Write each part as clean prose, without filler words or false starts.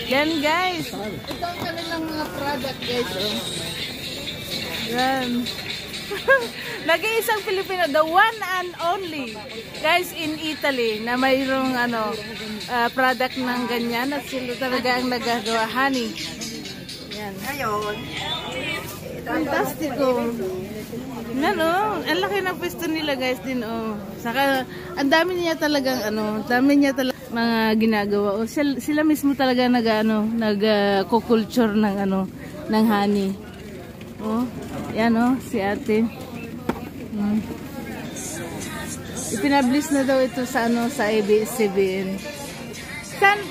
Yan guys. Ito ang kanilang mga product guys. Yan. Nag-iisang Pilipino, the one and only guys in Italy na mayroong product ng ganyan at sila talaga ang nagagawa, honey. Yan. Ngayon, Fantastico. Yan ang laki ng pwesto nila guys din Saka ang dami niya talagang mga ginagawa. Sila mismo talaga nag-culture ng honey. Yan si ate. Ipinablis na daw ito sa sa ABS-CBN.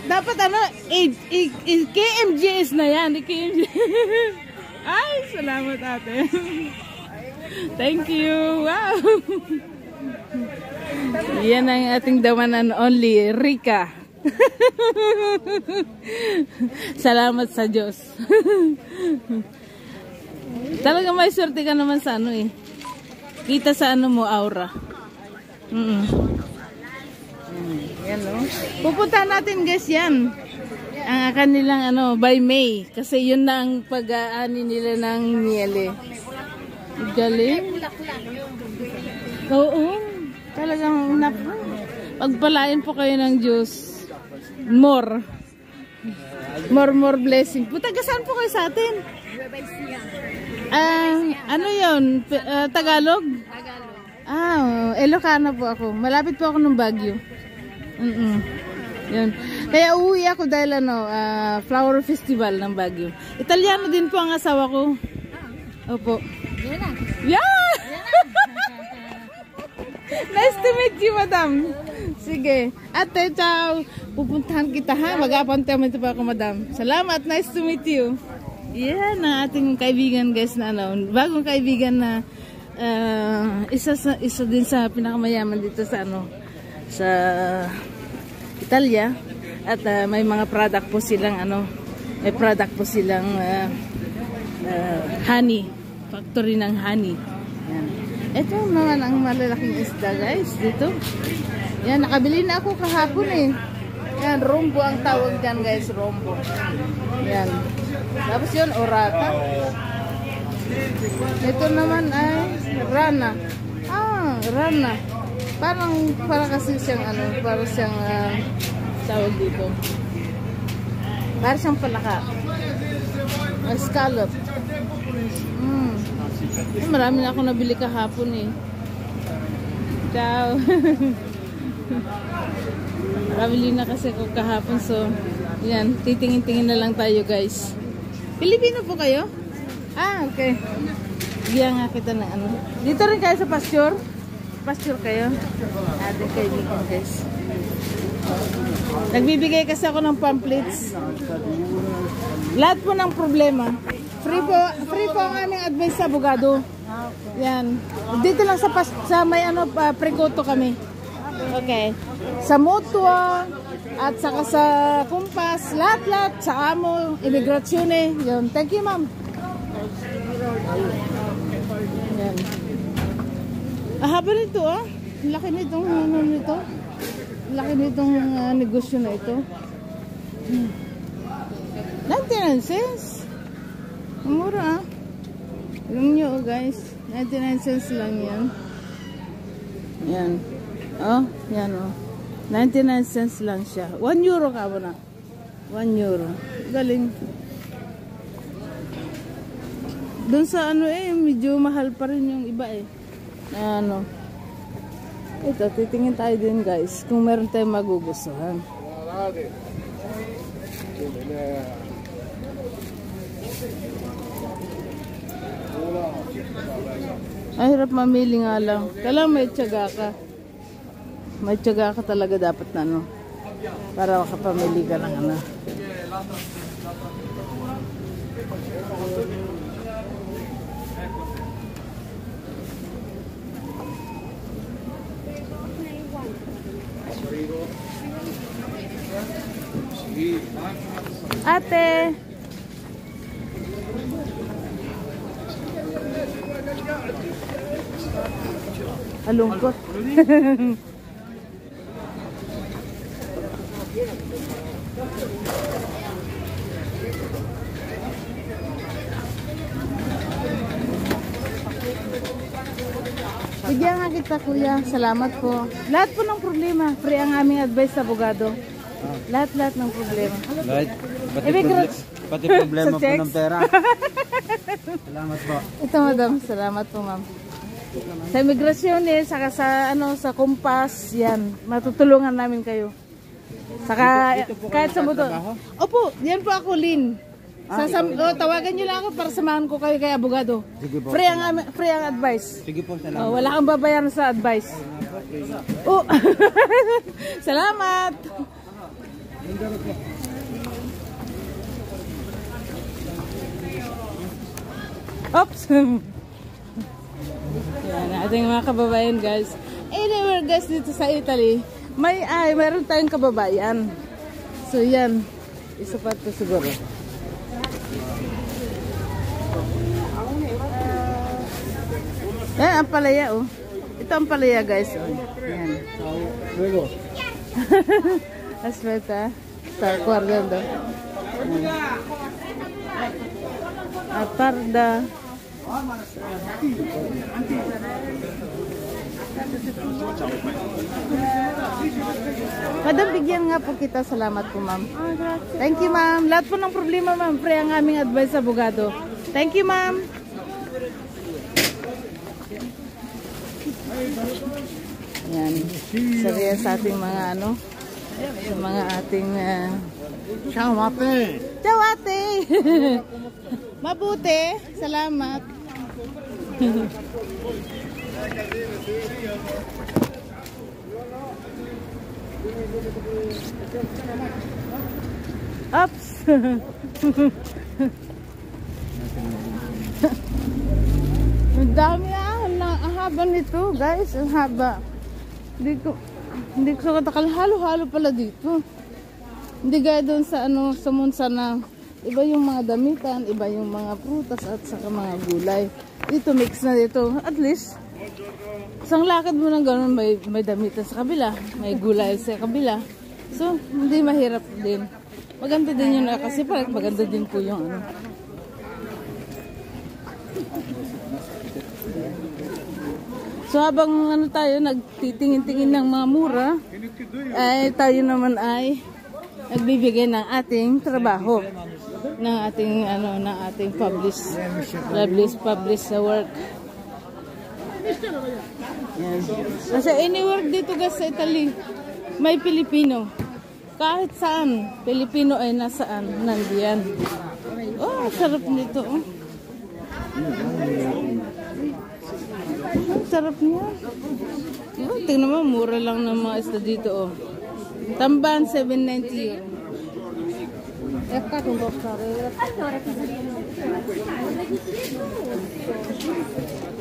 Dapat KMJS na yan, KMJS. Ay, salamat ate. Thank you. Wow. Yan ang ating the one and only Rika. Salamat sa Diyos. Talaga may swerte ka naman sa Kita sa mo, aura. Yan Pupunta natin guys yan. Ang kanilang by May. Kasi yun na ang pag-aani nila ng niele. Galing. Oo. Talagang pagpalain po kayo ng Diyos. More blessing. Taga-saan po kayo sa atin? Ano yun? Tagalog? Ilocano po ako. Malapit po ako ng Baguio. Yun. Kaya uuwi ako dahil Flower Festival ng Baguio. Italiano din po ang asawa ko. Opo. Yeah! Nice to meet you, madam. Sige. Ate, ciao. Pupuntahan kita ha. Mag-appointment pa ako, madam. Salamat. Nice to meet you. Yan ang ating kaibigan guys na bagong kaibigan na isa din sa pinakamayaman dito sa sa Italia at may mga product po silang honey, factory ng honey. Yan. Ito naman ang malalaking isda guys dito. Yan, nakabili na ako kahapon Yan, rombo ang tawag dyan guys, rombo. Yan. Tapos yun, orata. Ito naman ay rana. Rana. Para kasi siyang para siyang tawag dito. Para siyang palaka. Scallop. Marami na ako nabili kahapon Ciao. Nakabili na kasi ako kahapon, so yan, titingin-tingin na lang tayo guys. Pilipino po kayo? Okay. Bigyan nga kita ng Dito rin kayo sa pasture? Pasture kayo? Ating kaibigan guys. Nagbibigay kasi ako ng pamphlets. Lahat po ng problema. Free po ang aming advice sa abogado. Yan. Dito lang sa may prekoto kami. Okay. Sa Mutua at saka sa Kumpas, lahat sa amo, imigrasyon Yun. Thank you, ma'am. Yan. Haba nito Laki nitong Laki nitong negosyo na ito. 99 cents. Mura Alam nyo guys, 99 cents lang yan. Yan. Yan 99 cents lang siya. 1 euro ka ba na? 1 euro. Galing. Doon sa medyo mahal pa rin yung iba Ito, titingin tayo din guys kung meron tayong magugustuhan. Ay, hirap mamili nga lang. Kailangan may tiyaga ka. May tiyaga ka talaga dapat na para makapamili ka ng Ate. Alungkot. Bigyan nga kita kuya, salamat po. Lahat po ng problema, free ang aming advice sa abogado. Lahat ng problema. Lahat, pati problema po ng pera. Salamat po. Ito madam, salamat po ma'am. Sa imigrasyon saka sa kumpas, yan, matutulungan namin kayo. Saka kahit sa motor. Opo, yan po ako Lynn. Tawagan niyo lang ako para samahan ko kayo kay abogado. Sige po. Free ang advice. Sige po, salamat. Wala kang babayaran sa advice. Oh. Salamat. Oops. Yan ating mga kababayan guys. Anywhere guys dito sa Italy, mayroon tayong kababayan. So yan, isa pa ito siguro. Yan ang palaya oh. Ito ang palaya guys oh. Yan. Luego. Aspetta, sta guardando. Aparda. Madam, bigyan nga po kita. Salamat po ma'am. Thank you ma'am. Lahat po ng problema ma'am, free ang aming advice sa abogado. Thank you ma'am. Yan. Sariya sa ating mga sa mga ating Ciao, ate. Ciao ate. Mabuti. Salamat. Ups. Ang dami ang haba nito, guys. Ang haba. Hindi ko katakal. Halo-halo pala dito. Hindi gaya doon sa sa Monza na iba yung mga damitan, iba yung mga prutas at saka mga gulay. Dito mix na dito. At least isang lakad mo ng ganun, may damitan sa kabila, may gulay sa kabila. So, hindi mahirap din. Maganda din yun kasi parang maganda din po yung So, habang tayo nagtitingin-tingin ng mga mura, ay tayo naman ay nagbibigay ng ating trabaho, ng ating publish sa work. Yan. Kasi any work dito guys sa Italy, may Pilipino. Kahit saan, Pilipino ay nasaan, nandiyan. Oh, sarap nito. Oh. Ang sarap niya. Oh, tingnan mo, mura lang ng mga isda dito. Oh. Tamban, 790 euro.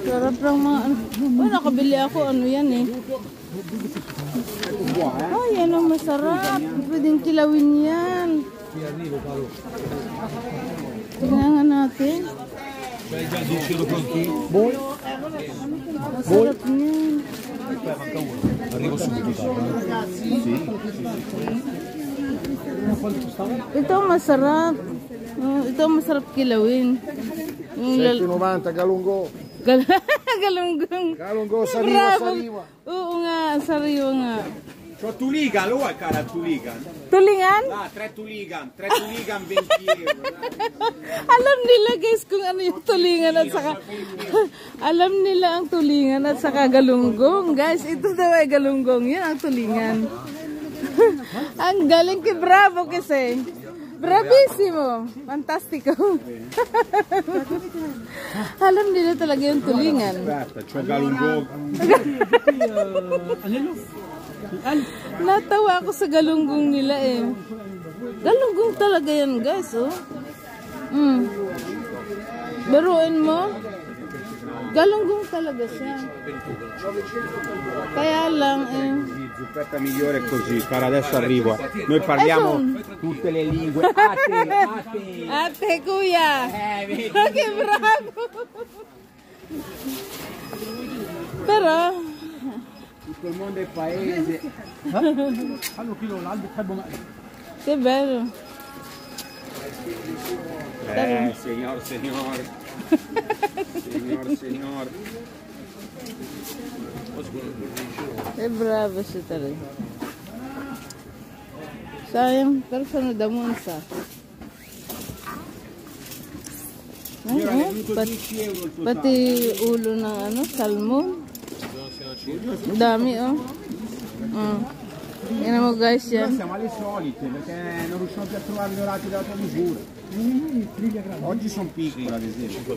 Sarap lang mga oh, nakabili ako. Ano yan eh. Oh, yan ang masarap. Pwedeng kilawin yan. Tingnan nga natin. Masarap niyan. Ito masarap. Ito masarap kilawin. 7,90 galunggo. Galunggong. Sariwa. Oo nga, sariwa nga. C'ho tuligan, lo vuoi cara tuligan? Tulingan? Ah, 3 tuligan 20 euro. Alam nila guys kung ano yung tulingan at saka alam nila ang tulingan at saka galunggong. Guys, ito daw ay galunggong. Yan ang tulingan. Ang galing kay Bravo kasi. Bravissimo. Fantastico. Alam nila talaga yung tulingan. Aspetta, c'ho galunggo. Natawa ako sa galunggong nila eh. Galunggong talaga yan guys oh. Baruin mo. Galunggong talaga siya. Kaya lang eh. Zuppetta migliore così, para adesso arrivo. Noi parliamo tutte le lingue. Ate kuya. Okay, bravo. Pero Tutto il mondo è paese. Che bello. Signor. Signor. Che bravo siya talaga. Sayang, pero sunod damon sa. Signora, è venuto 10 euro il totale. Pati ulo ng ano, salmon. Dami, oh. Yan mo guys, Noi yan. siamo alle solite perché non riusciamo più a trovare gli orati della tua misura. Oggi sono piccole ad esempio.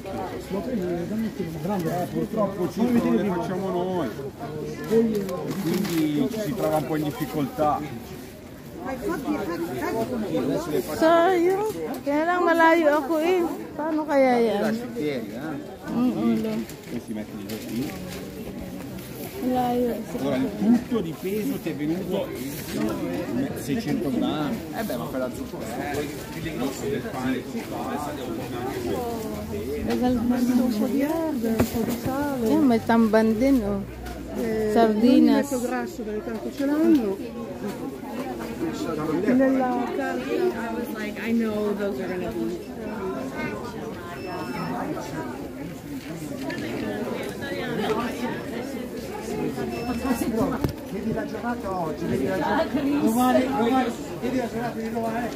Purtroppo Cicco non le facciamo noi. Quindi ci si trova un po' in difficoltà. Sayang. Kaya lang malayo ako eh. Paano kaya yan? Lasci piedi, Ulo. E si mette di così. Malayo. Allora il tutto di peso ti è venuto 600 grammi. Beh, ma quella zucchero. Yan, may tamban din, oh. Sardinas. grasso perché ce l'hanno. Nella carta, I was like, I know those are gonna be. Vedi la giornata oggi, vedi la giornata domani, vedi la giornata di domani.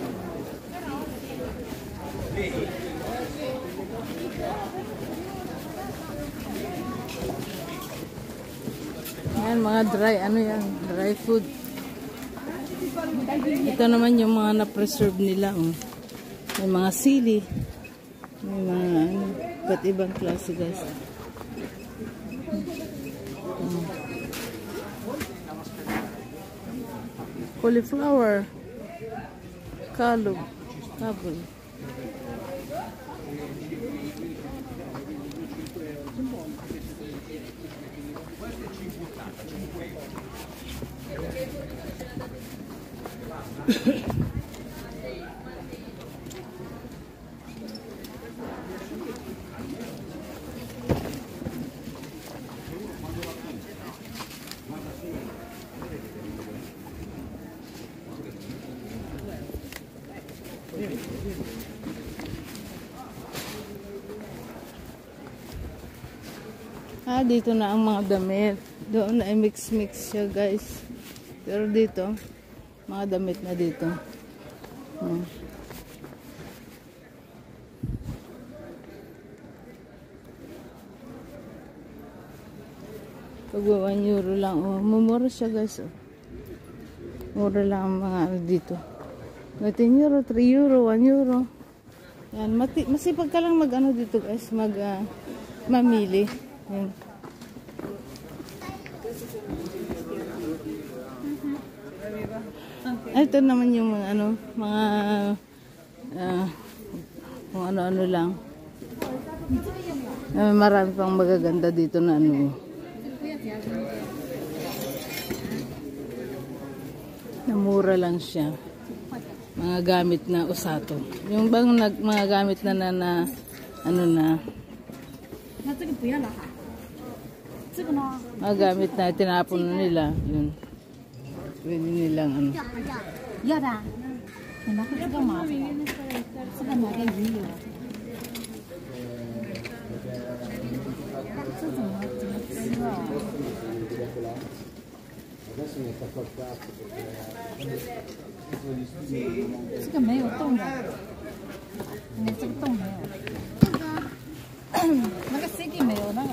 Yan, mga dry, ano yan, dry food. Ito naman yung mga na-preserve nila. Oh. May mga sili. May mga ano, iba't ibang klase guys. Cauliflower. Kalog. Kabul. Dito na ang mga damit. Doon ay mix-mix siya guys. Pero dito, mga damit na dito. Pag 1 euro lang. Oh, mumura siya guys. Oh. Mura lang ang mga dito. 10 euro, 3 euro, 1 euro. Yan, masipag ka lang mag ano dito guys, mamili. Yan. Ito naman yung mga ano, kung ano-ano lang. Marami pang magaganda dito na ano. Namura lang siya. Mga gamit na usato. Yung bang mga gamit na ano na. Mga gamit na tinapon na nila. Yun. Pwede nilang ano. 要的，你拿回去干嘛？这个拿给鱼油。这怎么吃啊？这个没有冻的，你这个冻没有。那个 CD 没有，那个。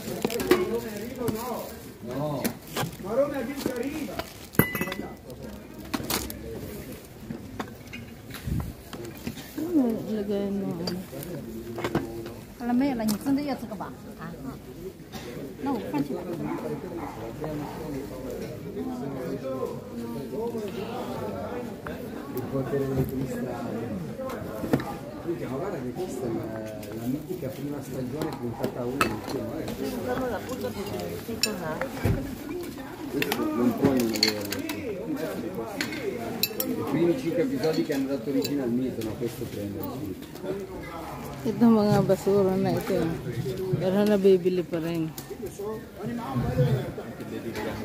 Lagay mo. 好了，没有了，你真的要这个吧？啊，那我放起来。Il potere del cristallo. Ma guarda che questa è la mitica prima stagione puntata 1. Non puoi non averlo. I primi 5 episodi che hanno dato origine al mito, no? Questo prende il mito. Ito mga basura na ito. Pero nabibili pa rin.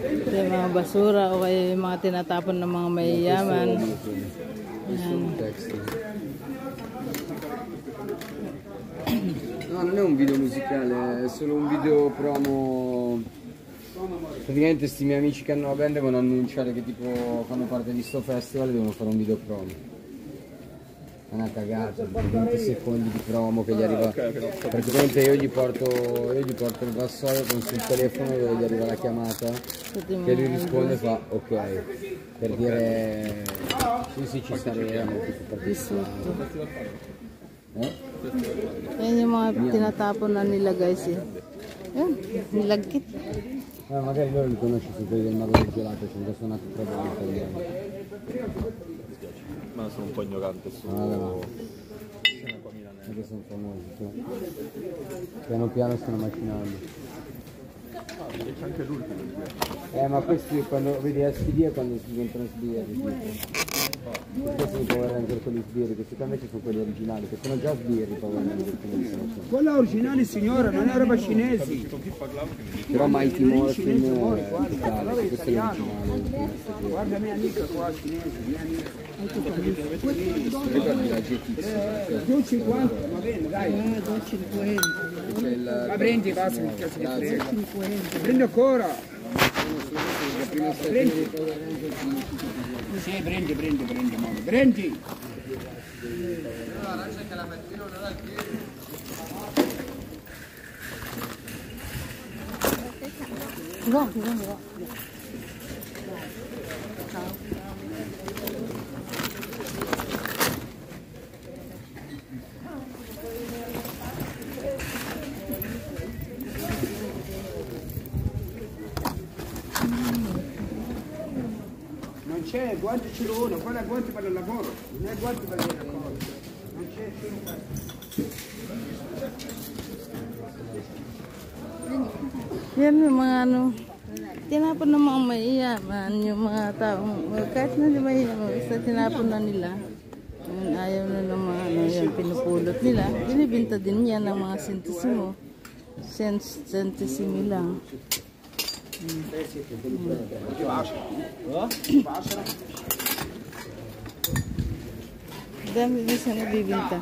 Ito yung mga basura o kaya yung mga tinatapon ng mga mayayaman. Questo è un testo. No, non è un video musicale, è solo un video promo. Praticamente sti miei amici che hanno la band devono annunciare che tipo fanno parte di sto festival e devono fare un video promo. È una cagata, 20 secondi di promo che gli arriva. Praticamente io gli porto il vassoio con sul telefono dove gli arriva la chiamata, che lui risponde e fa ok, per dire sì ci staremo, Di sotto. Yan yung mga tinatapon na nila guys eh. Nilagkit. Magari loro li conosci su quelli del Mago del Gelato, ce ne sono nati 3 volte italiani. Ma sono un po' ignorante su Perché sono famosi, cioè. Piano piano stanno macinando. c'è anche l'ultimo. Ma questi quando vedi SPD è quando si diventano sbirri. Questi sono Power Ranger quelli sbirri, questi qua invece sono quelli originali, che sono già sbirri Power Ranger. Quella originale signora, non è roba cinesi. Però Mighty Morphin è questo è l'originale. Guarda mia amica qua, cinese, mia amica. Ricordi la GTX? 2,50, va bene, dai. 2,50. Ma prendi, basta, mi piace che frega. Prendi ancora. Prendi. Sì, prendi, mamma. Prendi. Go. Non c'è, guanti ce l'ho uno, guarda guanti per il lavoro, non è guanti per le cose. Non c'è, Yan yung mga ano, tinapon ng mga maiyaman, yung mga taong, kahit na di maiyaman, basta tinapon na nila. Yun, ayaw na ng mga ano, yung pinupulot nila. Binibinta din yan ng mga centesimo. Centesimi lang. Dami din sa nabibinta.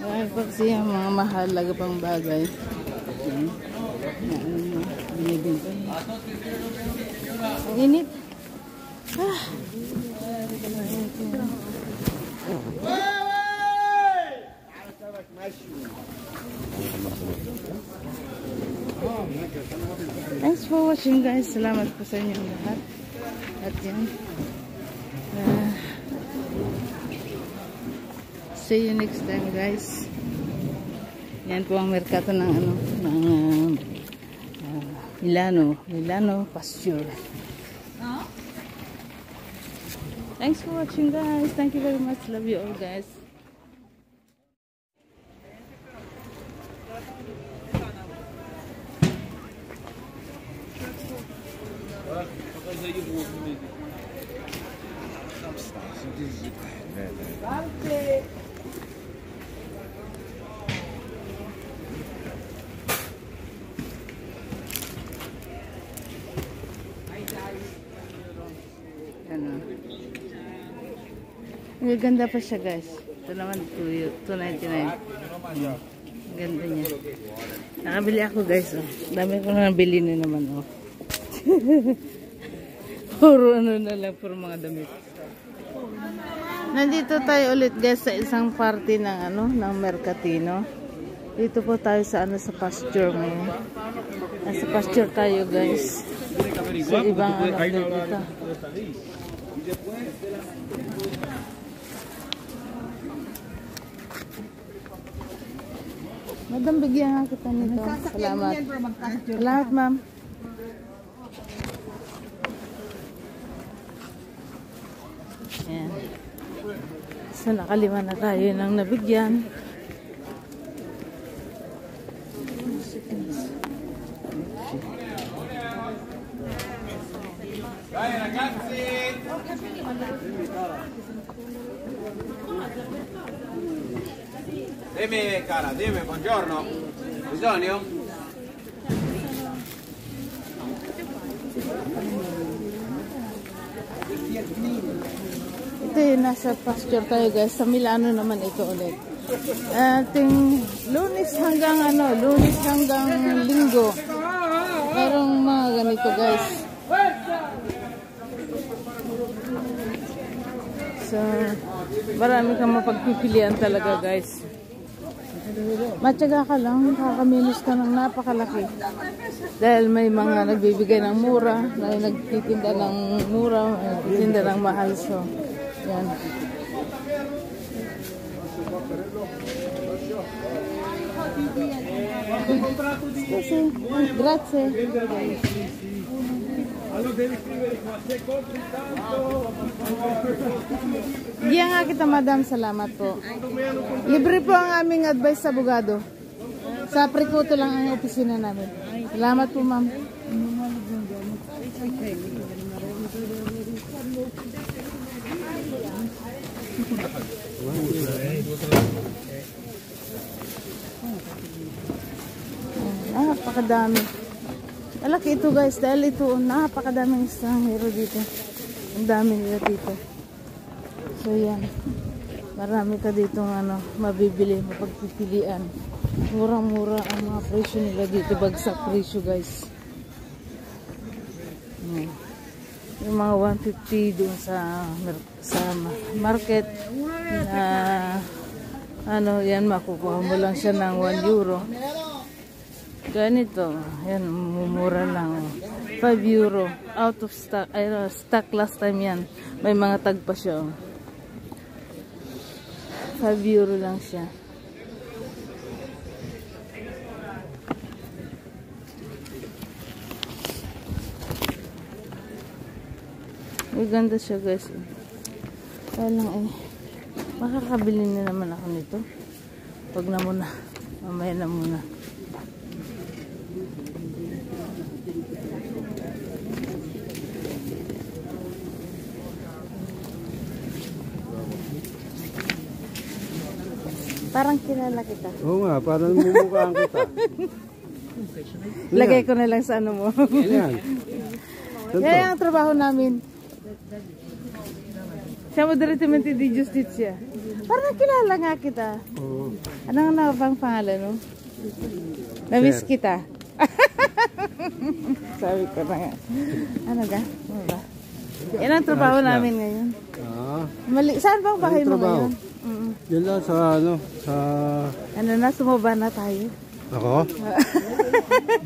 Ay, pag siya mga mahalaga pang bagay. Binibinta. Ang init. Thanks for watching guys. Salamat po sa inyong lahat. At yan. See you next time guys. Yan po ang merkato ng ano, ng Milano Pasture. Thanks for watching guys. Thank you very much. Love you all guys. Ganda pa siya guys. Ito naman 299. Ganda niya. Nakabili ako guys. Oh. Dami ko na nabili na naman. Oh. Puro ano na lang. Puro mga damit. Nandito tayo ulit guys sa isang party ng ano, ng Mercatino. Dito po tayo sa ano, sa pasture ngayon. Nasa pasture tayo guys. Sa ibang ano dito. Madam, bigyan nga kita nito. Salamat. Salamat, ma'am. Ayan. So, nakalima na tayo ng nabigyan. Dai ragazzi! Dimmi cara, dimmi, buongiorno. Bisogno? Ito yung nasa pasture tayo guys. Sa Milano naman ito ulit. Ating Lunes hanggang Linggo. Merong mga ganito guys. So, marami kang mapagpipilian talaga guys. Matyaga ka lang, kakamilos ka ng napakalaki. Dahil may mga nagbibigay ng mura, may nagtitinda ng mura, may nagtitinda ng mahal. So, yan. Grazie. Diyan nga kita madam, salamat po. Libre po ang aming advice sa abogado. Sa Pricoto lang ang opisina namin. Salamat po ma'am. Napakadami. Malaki ito guys, dahil ito napakadaming estrangero dito. Ang dami nila dito. So yan. Marami ka dito mabibili, mapagpipilian. Murang-mura ang mga presyo nila dito, bagsak presyo guys. Yung mga 150 doon sa market na yan makukuha mo lang siya ng 1 euro. Ganito, yan, mumura lang. 5 euro. Out of stock. Stock last time yan. May mga tag pa siya. 5 euro lang siya. May ganda siya guys. Kaya lang makakabili na naman ako nito. Wag na muna. Mamaya na muna. Parang kilala kita. Oo nga, parang mumukhaan kita. Lagay ko na lang sa ano mo. Yan. Yan ang trabaho namin. Siamo direttamente di giustizia. Parang kilala nga kita. Oo. Anong bang pangalan mo? Namiss kita. Sabi ko na nga. Ano ba? Yan ang trabaho namin ngayon. Saan bang bahay mo ngayon? Yan lang sa sumaba na tayo. Ako?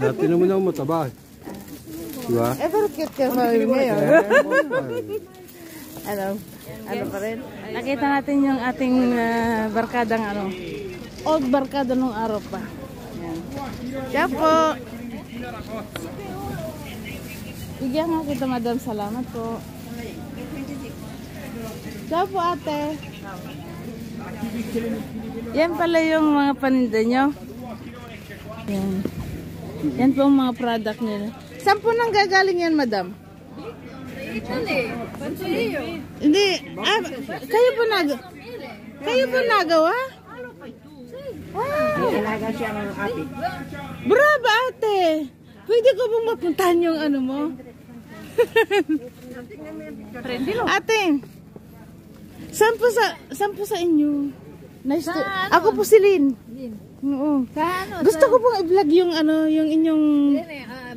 Dati naman ako mataba. Diba? Pero cute ka pa rin ngayon. Ano pa rin? Nakita natin yung ating barkadang old barkada nung araw pa. Yan. Kaya po. Bigyan nga kita madam, salamat po. Kaya po ate. Yan pala yung mga paninda nyo. Yan. Yan po ang mga product nila. Saan po nang gagaling yan, madam? Hindi. Kayo po nagawa? Bravo, ate. Pwede ko bang mapuntahan yung ano mo? Ate. Saan po sa inyo? Nice to... Ako po si Lynn. Oo. Gusto ko pong i-vlog yung yung inyong...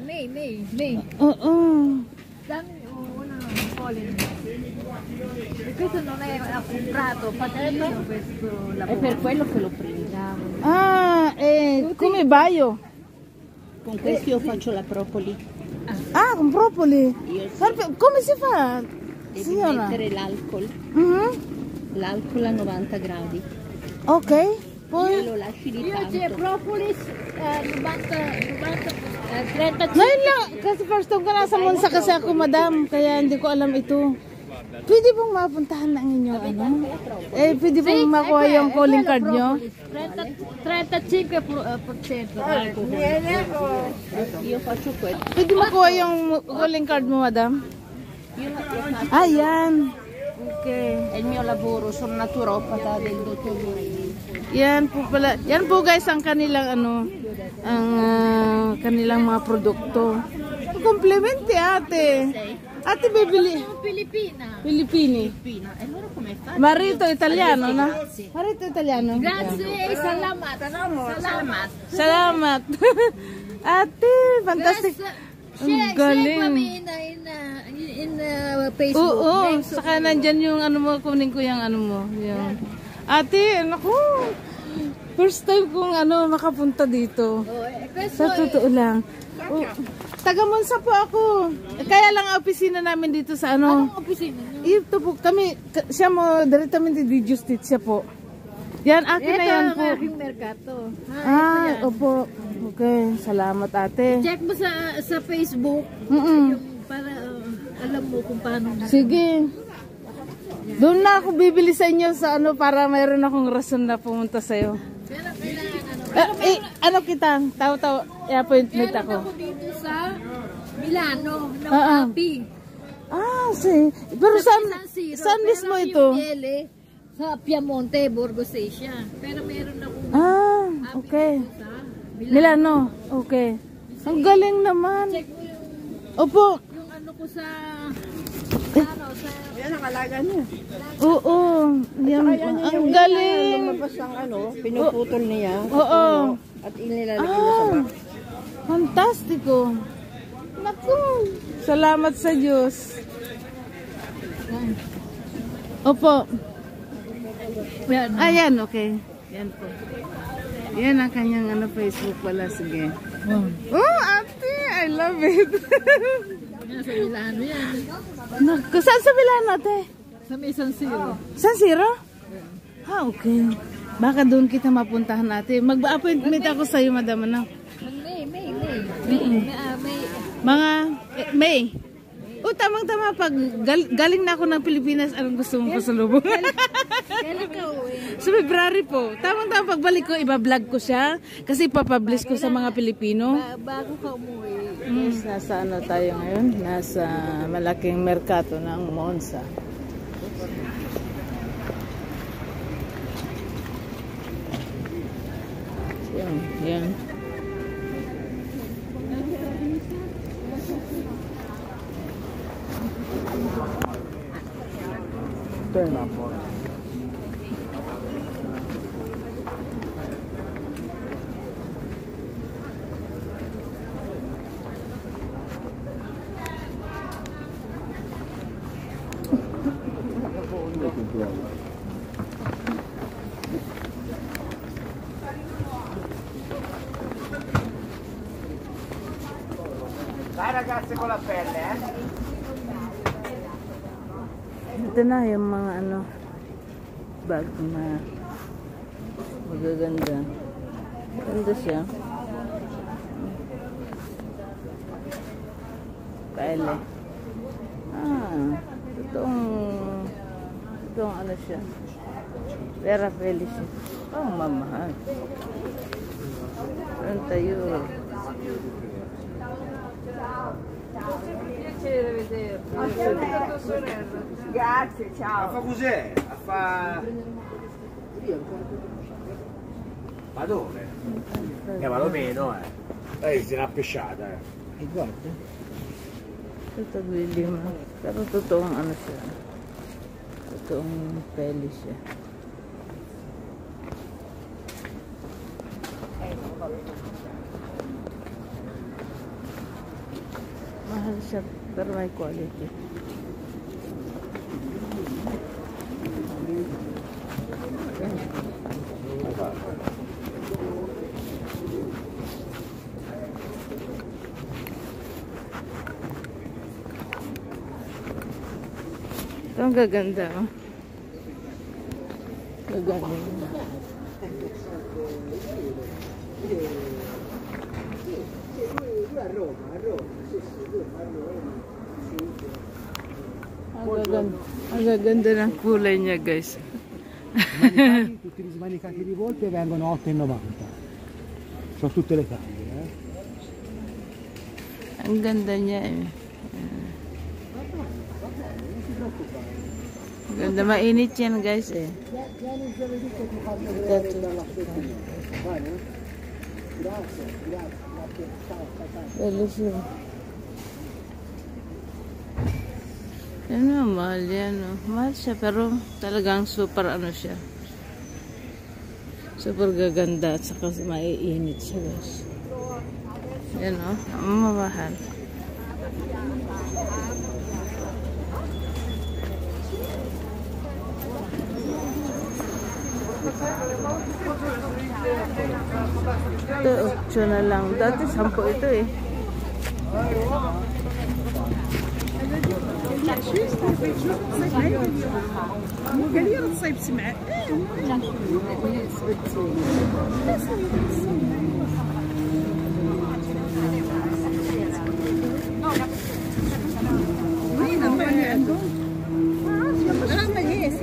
May. Oo. Questo non è comprato, padrino questo lavoro. È per quello che lo prendiamo. Come baio? Con questo io faccio la propoli. Con propoli? Come si fa? Devi mettere l'alcol. L'alcol a 90 gradi. Ok. Poi lo lasci di tanto. Io c'è propolis 35. Ngayon lang, kasi first time ko nasa Monza kasi ako madam, kaya hindi ko alam ito. Pwede pong mapuntahan ng inyong pwede pong makuha yung calling card nyo? 35% alcol. Io faccio questo. Pwede makuha yung calling card mo, madam? Yan. Okay. È il mio lavoro, sono naturopata del dottor Morini. Yan po pala. Yan po guys ang kanilang ang kanilang mga produkto. Komplemente ate. Ate bibili. Filipina. Pilipini. E loro come fanno? Marito italiano, no? Marito italiano. Grazie, salamat. Salamat. Salamat. Ate, fantastic. Ang galing. Seguami in Facebook. Oo, saka nandyan yung ano mo, kunin ko yung ano mo. Yung... Ate, naku. First time kong ano, makapunta dito. Sa totoo lang. Oh, taga Monza po ako. Kaya lang ang opisina namin dito sa ano. Anong opisina niyo? Ito po kami, siya mo, diretamente di Justicia po. Yan, akin na yan po. Ito ang aking merkato. Opo. Okay, salamat ate. Check mo sa Facebook. Mm-mm. Yung para alam mo kung paano. Sige. Doon na ako bibili sa inyo sa ano para mayroon akong rason na pumunta sa'yo. Pero kailangan Ano kita? Tao-tao, i-appointment meron ako. ako dito sa Milano ng Ah, ah. Api. Pero San Siro. saan Pero mismo yung ito? Miele, sa Piemonte, Borgosesia. Pero meron akong Okay. sa Milano. Okay. Ang galing naman. check mo yung, Opo. yung ano ko sa ano, sa Yan ang alaga niya. Oo. Yan. Ang galing. Lumabas ang ano, pinuputol niya. Oo. At inilalagay niya sa box. Fantastiko. Naku. Salamat sa Diyos. Opo. yan. Ayan, okay. Yan po. Yan ang kanyang ano, Facebook pala. Sige. Oh, ate, I love it. Sa Milano yan. Naku, saan sa Milano, ate? Sa may San Siro. San Siro? Okay. Baka doon kita mapuntahan natin. Mag-appointment ako sa'yo, madam. Ano? May. Mga, May. O, tamang-tama. Pag galing na ako ng Pilipinas, anong gusto mong pasalubong? Kailan ka uwi? Sa February po. Tamang-tama pagbalik ko, iba-vlog ko siya. Kasi ipapublish ko sa mga Pilipino. Bago ka umuwi. Yes, nasa ano tayo ngayon? Nasa malaking merkato ng Monza. Yan. Turn up. Dai ragazzi con la pelle, Ito na yung mga ano bag na magaganda. Ganda siya. Pele. Totoong ano siya. Vera pele siya. Oh, mamahal. 30 euro. Piacere vederti. Grazie, ciao. Fa cos'è? A fa... Ma dove? Ma lo meno, si era pesciata, E guarda. Ito lima. Pero totoong ano siya. Totoong peli siya. Mahal siya pero may quality. Ito ang gaganda, oh. Gaganda. Ang gaganda ng kulay niya, guys. Tutti gli smanicati di volpe vengono 8,90. Sono tutte le taglie, Ang ganda niya, eh. Ang ganda, mainit yan, guys, eh. Bellissimo. Ano, mahal yan. Oh. Mahal siya, pero talagang super ano siya. Super gaganda at saka maiinit siya, guys. Yan, oh. Mamahal. Ito, 8 na lang. Dati 10 ito eh. قال لي راه تصايب سمعه وين هو اللي عنده راه ما هيش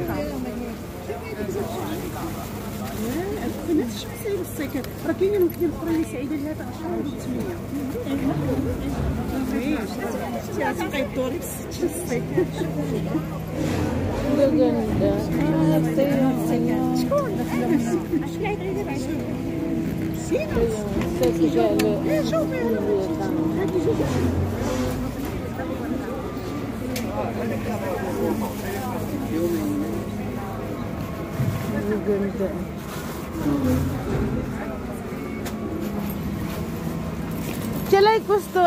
شو مسايب السكر راه كاينين وكاين اخرين سعيده لهذا 10 شتي الدوريكس شتي السكر Gaganda. Ito yung شكون اش قاعد يدير عليه شوفي هادي جوج ganda. Ce l'hai questo,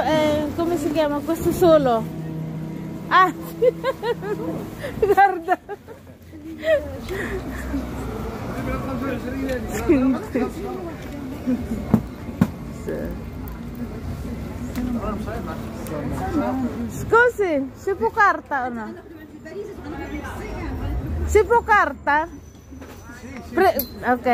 come si chiama? Questo solo? Ah! Guarda! Scusi, si può carta o no? Si può carta? Ok.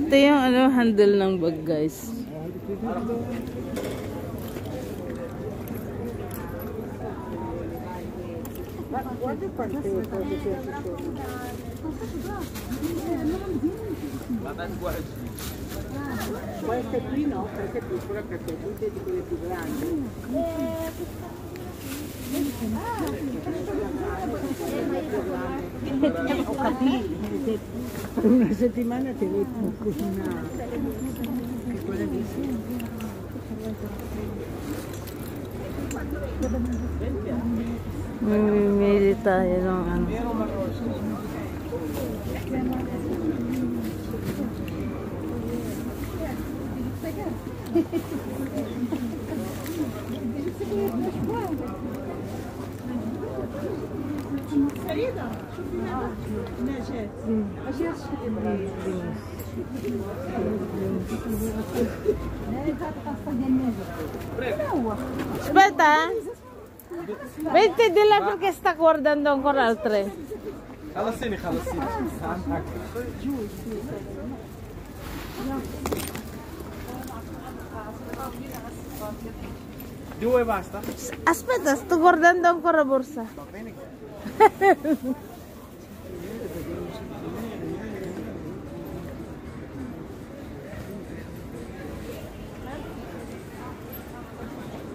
Ito yung ano, handle ng bag, guys. Questa qui no, perché è piccola, perché tutte di quelle più grandi. Ho capito, per una settimana te ne può cucinare. Che quella lì sì. Mamimili tayo ng ano. Aspetta, vedi di là perché sta guardando ancora altre. خلصيني due e basta? Aspetta, sto guardando ancora borsa.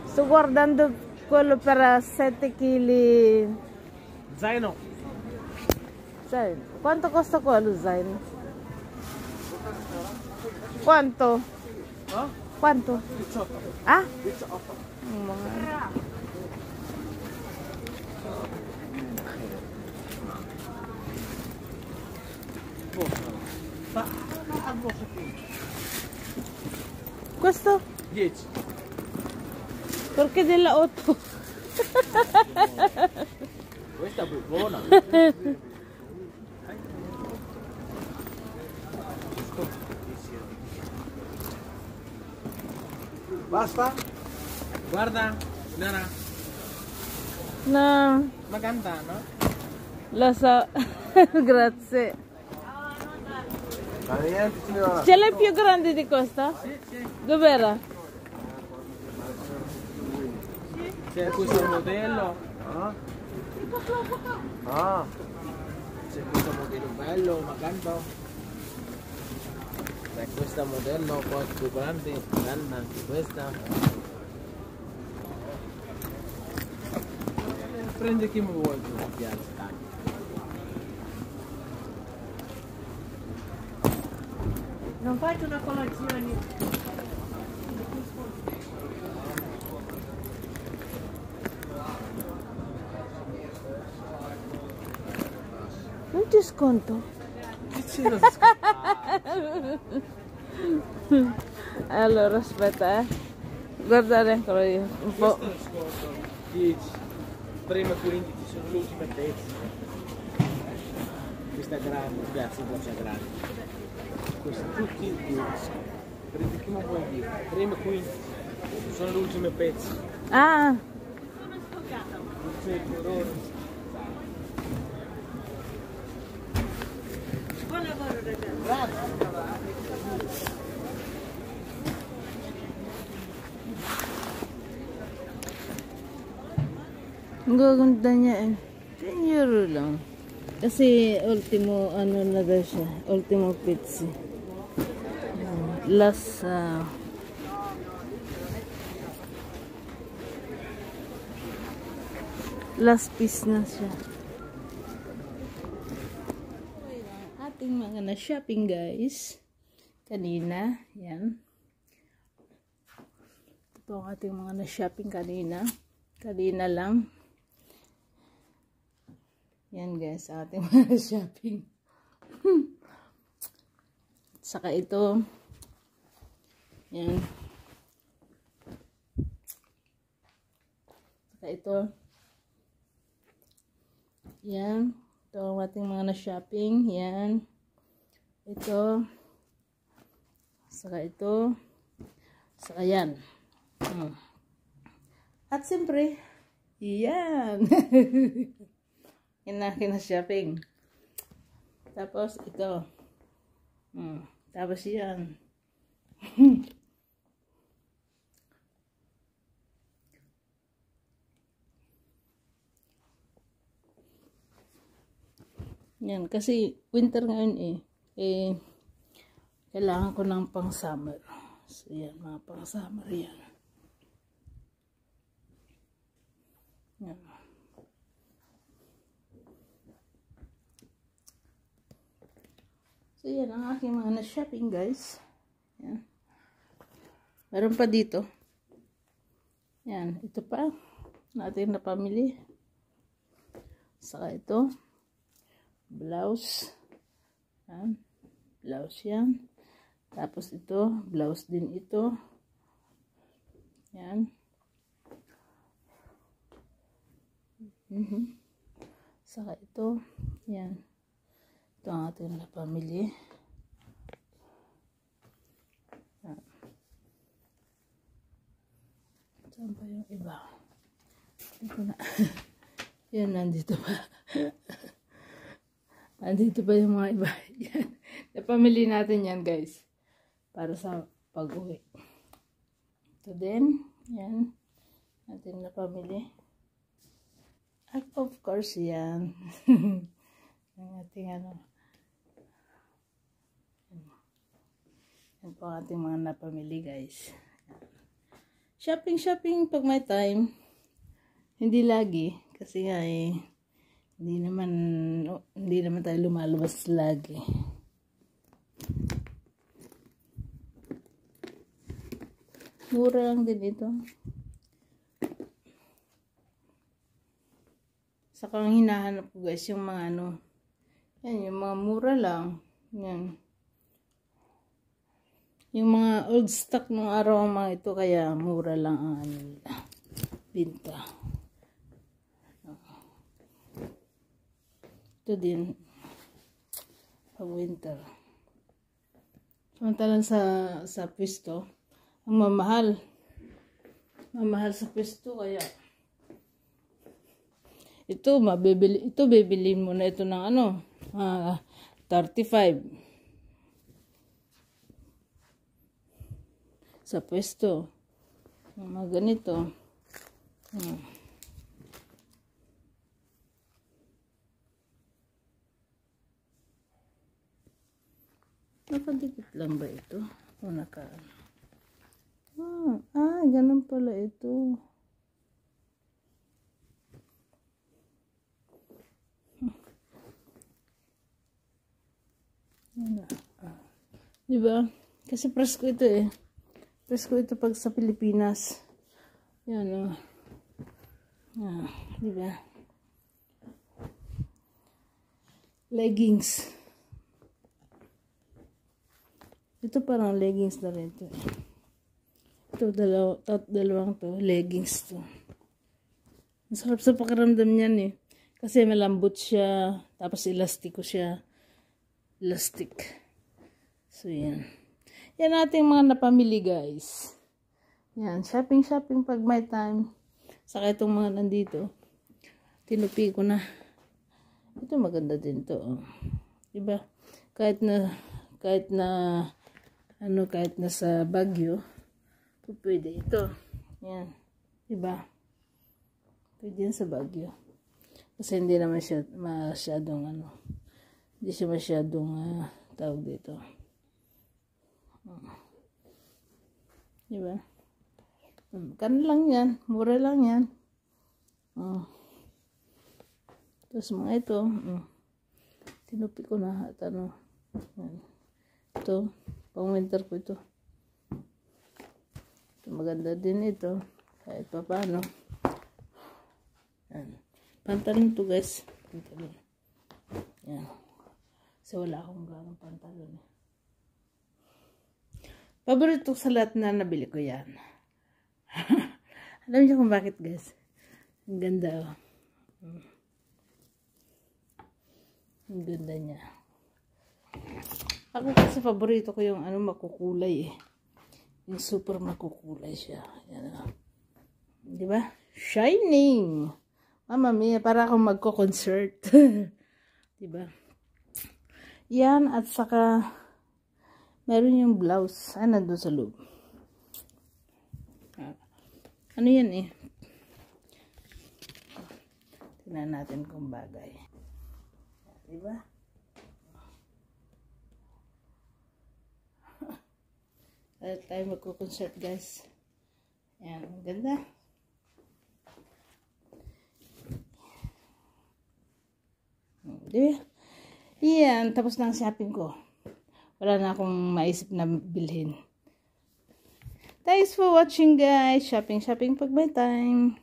Sto guardando quello per 7 kg. Zaino. Sai, quanto costa quello zaino? Quanto? No? Quanto? 18. Ah? 18. Oh, mahal. Questo? 10. Perché della 8? Questa è buona. Basta? Guarda, Nana. No, Maganda, no? lo so. Grazie. niente signora. Ce l'hai più grande di questa? Dov'era? C'è questo modello. Ah. C'è questo modello bello, maganda. C'è questo modello poi più grande, bella anche questa. Prendi chi mi vuoi tu, piazza, dai. Non faccio una colazione. Non ti sconto. Allora aspetta, guardare ancora io un po'. Questo è lo sconto, 10. Prima 15 sono le ultime pezzi. Questa è grande, grazie, questa è grande. Questi tutti 10. Prendi che mi vuoi dire? Prima 15 sono le ultime pezzi. Ah, Sì, per ora. ang gaganda niya eh. 10 euro lang. Kasi ultimo ano na daw siya. Ultimo pizza. Last last piece na siya. Ating mga na-shopping guys. Kanina. Yan. Ito ang ating mga na-shopping kanina. Kanina lang. Yan guys, ating mga shopping. Saka ito. Yan. Saka ito. Yan. Ito ang ating mga na-shopping. Yan. Ito. Saka ito. Saka yan. At siyempre, yan. Yan na kina-shopping. Tapos ito. Tapos yan. Yan. Kasi winter ngayon eh. Kailangan ko ng pang summer. So yan. Mga pang summer yan. Yan. So, yan ang aking mga na-shopping, guys. Yan. Meron pa dito. Yan. Ito pa. Natin na pamili. Saka ito. Blouse. Yan. Blouse yan. Tapos ito. Blouse din ito. Yan. Saka ito. Yan. Ito ang ating napamili. Saan pa yung iba? Dito na. Yan, nandito pa. Nandito pa yung mga iba. Yan. Napamili natin yan, guys. Para sa pag-uwi. Ito din. Yan. Natin napamili. At of course, yan. Ang ating ano. Yan po ang ating mga napamili, guys. Shopping pag may time. Hindi lagi. Kasi nga hindi naman tayo lumalabas lagi. Mura lang din ito. Saka ang hinahanap ko guys, yung mga ano, yan, yung mga mura lang. Yan. Yung mga old stock ng araw ang mga ito, kaya mura lang ang ano nila. Binta. Ito din. Pag winter. Samantalang sa pwesto, ang mamahal. Mamahal sa pwesto, kaya ito, bibilin mo na ito ng ano, 35. sa pwesto. Mga ganito. Nakadikit lang ba ito? O naka... ganun pala ito. Diba? Kasi presko ito eh. Presko ito pag sa Pilipinas. Yan diba? Leggings. Ito parang leggings na rin ito. Ito dalawang to. Leggings to. Masarap sa pakiramdam niyan eh. Kasi malambot siya. Tapos elastiko siya. Elastic. So, yan. Yan ating mga napamili, guys. Yan. Shopping pag may time. Saka itong mga nandito. Tinupi ko na. Ito maganda din to. Oh. Diba? Kahit na sa Baguio, pwede ito. Yan. Diba? Pwede yan sa Baguio. Kasi hindi naman siya masyadong hindi siya masyadong tawag dito. Diba? Kan lang yan. Mura lang yan. Tapos mga ito. Tinupi ko na. At yan. Ito. Pang winter ko ito. Ito maganda din ito. Kahit pa paano. Yan. Pantalon to guys. Pantalon. Yan. So wala akong ganong pantalon. Paborito sa lahat na nabili ko yan. Alam niyo kung bakit guys? Ang ganda Ang ganda niya. Ako kasi paborito ko yung makukulay eh. Yung super makukulay siya. Yan di ba? Shining! Mama mia, para akong magko-concert. Di ba? Yan at saka meron yung blouse. Nandun sa loob. Ano yan eh? Tingnan natin kung bagay. Diba? Tayo magko-concert guys. Yan. Ang ganda. Diba? Yan. Tapos na ang shopping ko. Wala na akong maisip na bilhin. Thanks for watching guys. Shopping pag may time.